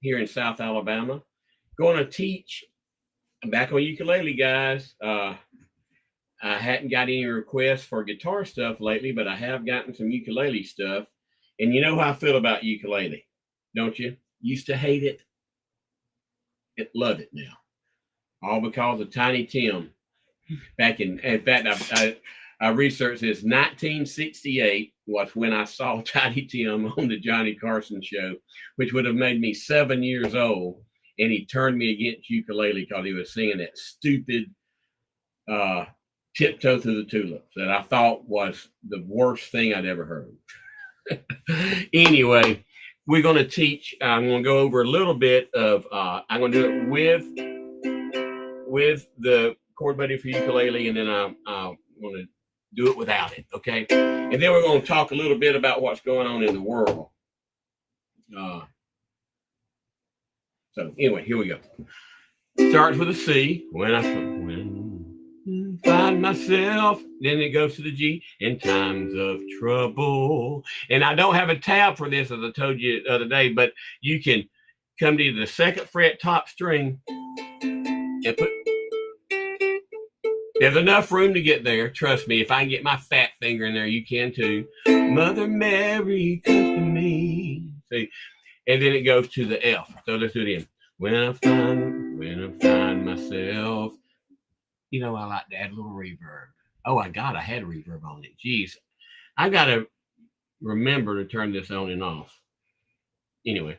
here in South Alabama. Going to teach back on ukulele, guys. I hadn't got any requests for guitar stuff lately, but I have gotten some ukulele stuff. And you know how I feel about ukulele, don't you? Used to hate it, love it now. All because of Tiny Tim. In fact, I researched this. 1968 was when I saw Tiny Tim on the Johnny Carson show, which would have made me 7 years old. And he turned me against ukulele because he was singing that stupid Tiptoe Through the Tulips that I thought was the worst thing I'd ever heard. Anyway, we're going to teach. I'm going to go over a little bit of. I'm going to do it with the chord buddy for ukulele, and then I'm going to do it without it. Okay, and then we're going to talk a little bit about what's going on in the world. So anyway, here we go. Starts with a C. When I find myself, then it goes to the G, in times of trouble. And I don't have a tab for this, as I told you the other day, but you can come to the second fret top string and put. There's enough room to get there. Trust me, if I can get my fat finger in there, you can too. Mother Mary comes to me. See, and then it goes to the F. So let's do it again. When I find myself. You know, I like to add a little reverb. Oh, I had reverb on it. Jeez. I got to remember to turn this on and off. Anyway,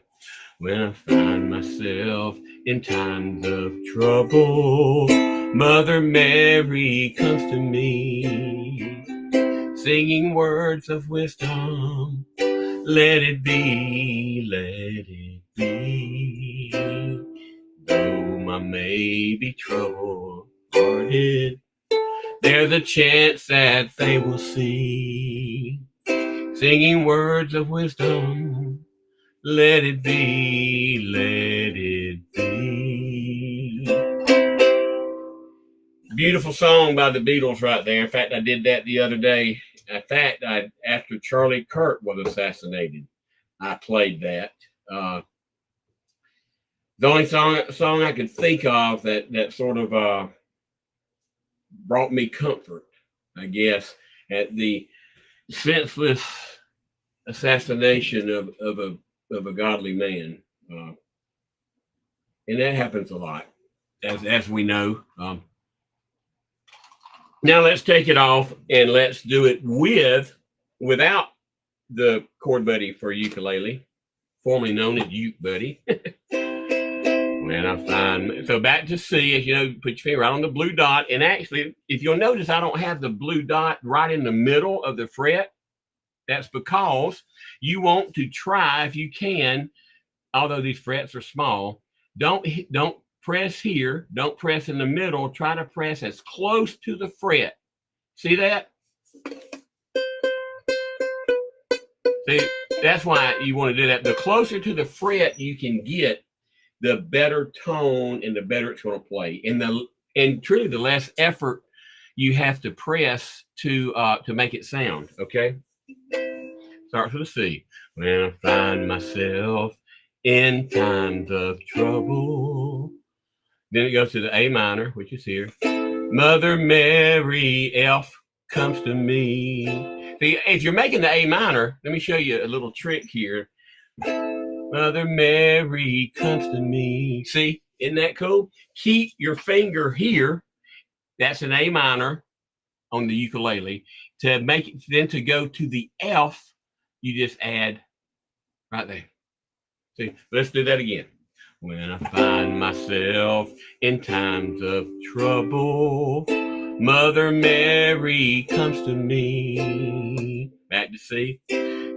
when I find myself in times of trouble, Mother Mary comes to me, singing words of wisdom. Let it be, let it be. Though I may be troubled, there's a chance that they will see, singing words of wisdom. Let it be, let it be. Beautiful song by the Beatles right there. In fact, I did that the other day. In fact, after Charlie Kirk was assassinated, I played that. The only song I could think of that sort of brought me comfort, I guess, at the senseless assassination of a godly man, and that happens a lot, as we know. Now let's take it off and let's do it without the chord buddy for ukulele, formerly known as Uke Buddy. When I find, so back to C, as you know, put your finger right on the blue dot. And actually, if you'll notice, I don't have the blue dot right in the middle of the fret. That's because you want to try, if you can, although these frets are small, don't press here. Don't press in the middle. Try to press as close to the fret. See that? See, that's why you want to do that. The closer to the fret you can get, the better tone and the better it's going to play. And truly, the less effort you have to press to make it sound. Okay. Starts with a C. When I find myself in times of trouble. Then it goes to the A minor, which is here. Mother Mary, F comes to me. See, if you're making the A minor, let me show you a little trick here. Mother Mary comes to me. See, isn't that cool? Keep your finger here. That's an A minor on the ukulele. To make it, then to go to the F, you just add right there. See, let's do that again. When I find myself in times of trouble, Mother Mary comes to me. Back to C.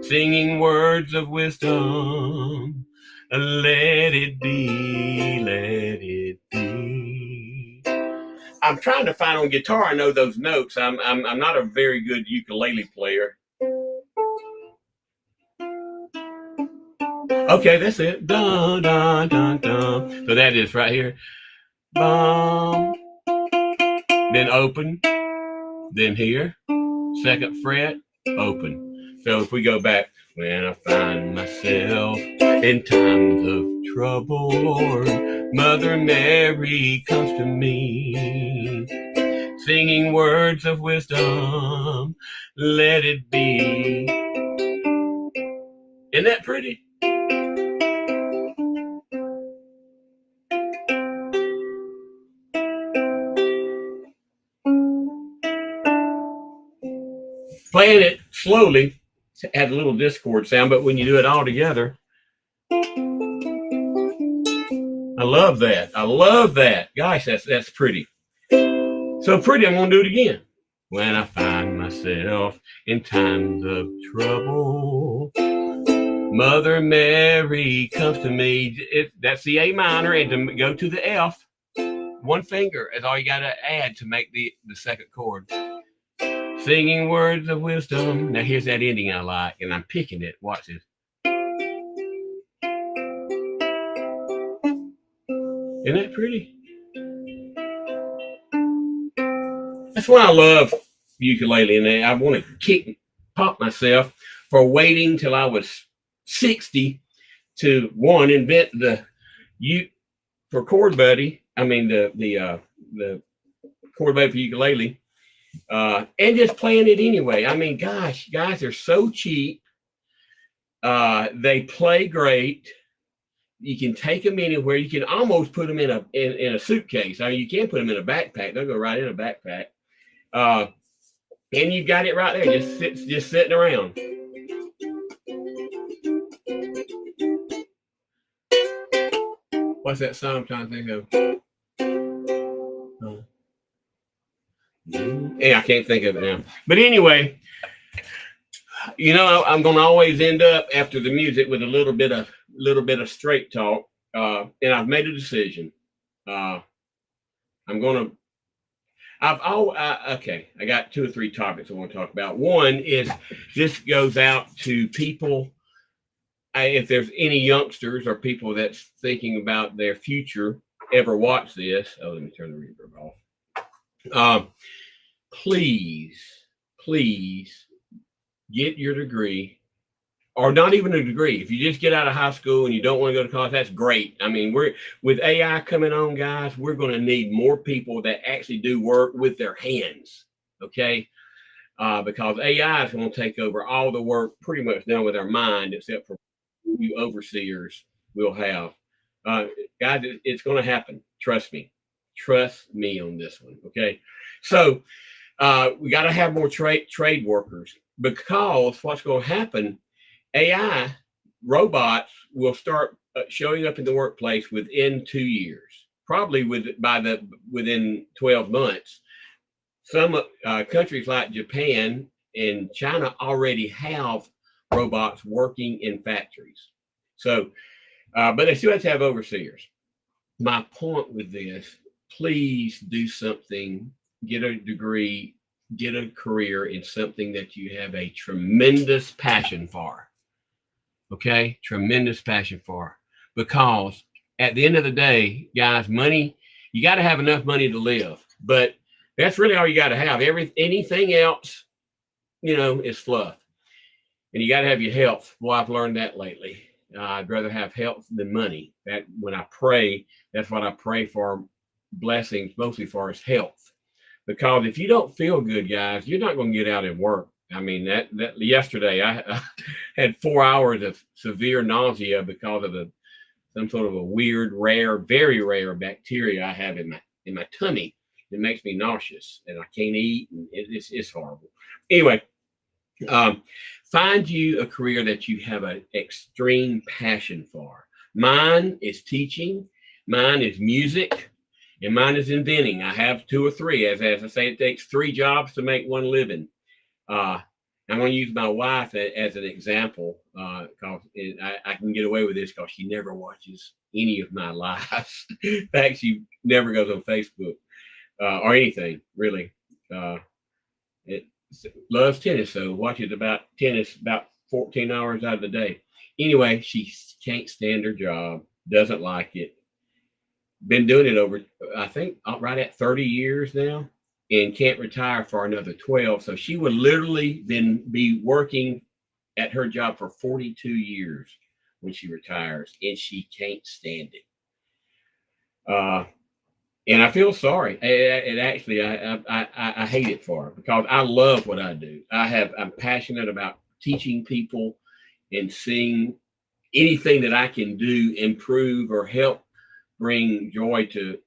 Singing words of wisdom. Let it be, let it be. I'm trying to find on guitar. I know those notes. I'm not a very good ukulele player. Okay, that's it. Dun, dun, dun, dun. So that is right here. Bum. Then open. Then here. Second fret. Open. So if we go back, when I find myself in times of trouble, Lord, Mother Mary comes to me, singing words of wisdom, let it be. Isn't that pretty? Playing it slowly had a little discord sound, but when you do it all together, I love that. I love that. Gosh, that's pretty. So pretty, I'm going to do it again. When I find myself in times of trouble, Mother Mary comes to me. That's the A minor, and to go to the F, one finger is all you got to add to make the second chord. Singing words of wisdom. Now here's that ending I like, and I'm picking it. Watch this. Isn't that pretty? That's why I love ukulele, and I want to pop myself for waiting till I was 60 to invent the for chord buddy. I mean the chord buddy for ukulele, and just playing it anyway. I mean, gosh, guys, they're so cheap. They play great. You can take them anywhere. You can almost put them in a suitcase. I mean, you can put them in a backpack. They'll go right in a backpack. And you've got it right there, just sitting around. What's that song I'm trying to think of? Yeah, I can't think of it now. But anyway, you know, I'm going to always end up after the music with a little bit of straight talk. And I've made a decision. I'm going to. Okay. I got 2 or 3 topics I want to talk about. One is this goes out to people. If there's any youngsters or people that's thinking about their future, ever watch this. Oh, let me turn the reverb off. Please get your degree, or not even a degree. If you just get out of high school and you don't want to go to college, that's great. I mean, with AI coming on, guys, we're going to need more people that actually do work with their hands. Okay. Because AI is going to take over all the work pretty much done with our mind, except for you overseers will have. Guys, it's going to happen. Trust me on this one. Okay. So we got to have more trade workers, because what's going to happen, AI robots will start showing up in the workplace within 2 years, probably within 12 months. Some countries like Japan and China already have robots working in factories. So, but they still have to have overseers. My point with this, please do something, get a degree, get a career in something that you have a tremendous passion for. Okay? Tremendous passion for. Because at the end of the day, guys, money, you got to have enough money to live. But that's really all you got to have. Anything else, is fluff. And you got to have your health. Well, I've learned that lately. I'd rather have health than money. That when I pray, that's what I pray for, blessings, mostly for is health. Because if you don't feel good, guys, you're not going to get out and work. I mean, that yesterday I had 4 hours of severe nausea because of some sort of a weird, rare, very rare bacteria I have in my tummy. It makes me nauseous, and I can't eat, and it's horrible. Anyway, find you a career that you have an extreme passion for. Mine is teaching. Mine is music. And mine is inventing. I have 2 or 3. As I say, it takes 3 jobs to make one living. I'm going to use my wife as an example, because I can get away with this because she never watches any of my lives. In fact, she never goes on Facebook or anything, really. It loves tennis, so watches about tennis about 14 hours out of the day. Anyway, she can't stand her job, doesn't like it. Been doing it over, I think, right at 30 years now, and can't retire for another 12. So she would literally be working at her job for 42 years when she retires, and she can't stand it. And I feel sorry. And actually, I hate it for her because I love what I do. I'm passionate about teaching people and seeing anything that I can do improve or help bring joy to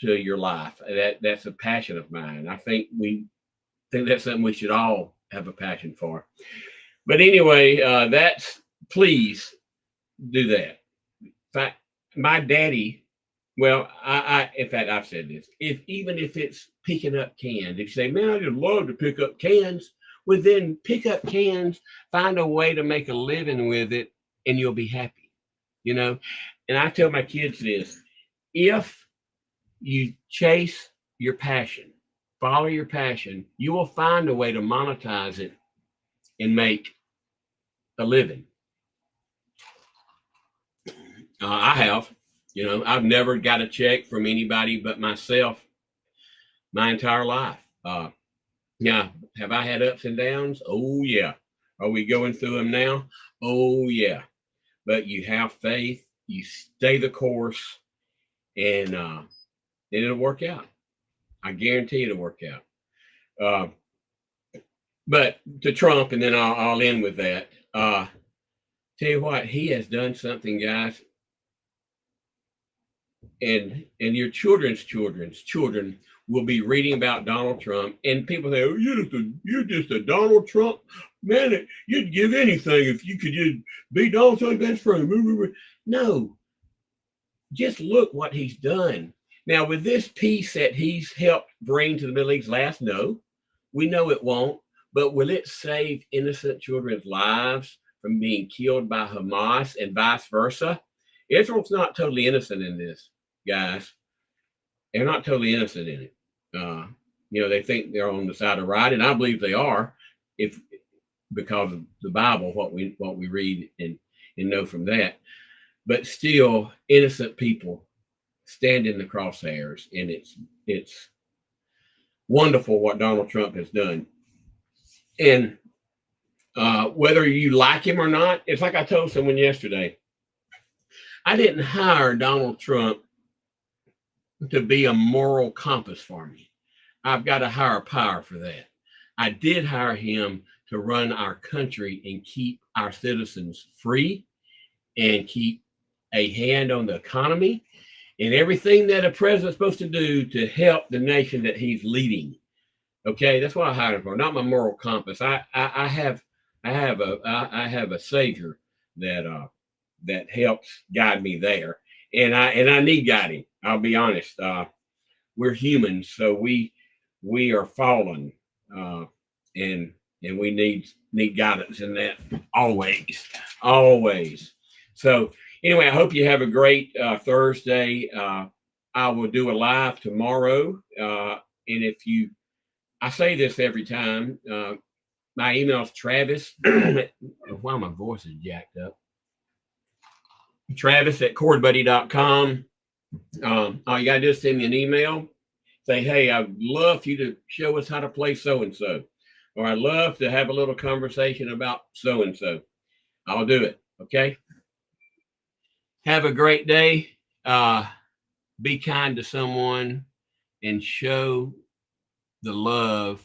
your life. That's a passion of mine. I think that's something we should all have a passion for. But anyway, please do that. In fact, my daddy, well, in fact, I've said this. Even if it's picking up cans, if you say, "Man, I just love to pick up cans," well, then pick up cans, find a way to make a living with it, and you'll be happy. And I tell my kids this: if you chase your passion, follow your passion, you will find a way to monetize it and make a living. I have. I've never got a check from anybody but myself my entire life. Yeah, have I had ups and downs? Oh, yeah. Are we going through them now? Oh, yeah. But you have faith, you stay the course, and it'll work out. I guarantee it'll work out. But to Trump, and then I'll end with that. Tell you what, he has done something, guys. And your children's children will be reading about Donald Trump, and people say, "Oh, you're just a Donald Trump man. You'd give anything if you could just be Donald Trump's best friend." No, just look what he's done. Now, with this peace that he's helped bring to the Middle East no, we know it won't. But will it save innocent children's lives from being killed by Hamas and vice versa? Israel's not totally innocent in this, guys. They're not totally innocent in it. They think they're on the side of right, and I believe they are, because of the Bible, what we read and know from that. But still, innocent people stand in the crosshairs, and it's wonderful what Donald Trump has done. And whether you like him or not, it's like I told someone yesterday. I didn't hire Donald Trump to be a moral compass for me. I've got a higher power for that. I did hire him to run our country and keep our citizens free and keep a hand on the economy and everything that a president's supposed to do to help the nation that he's leading. Okay, that's what I hired him for, not my moral compass. I have a savior that helps guide me there, and I need guiding. I'll be honest. We're humans, so we are fallen, and we need guidance in that always. So anyway, I hope you have a great Thursday. I will do a live tomorrow, and I say this every time. My email is Travis. Why my voice is jacked up. Travis@cordbuddy.com. All you got to do is send me an email. Say, "Hey, I'd love for you to show us how to play so-and-so. Or I'd love to have a little conversation about so-and-so." I'll do it. Okay? Have a great day. Be kind to someone and show the love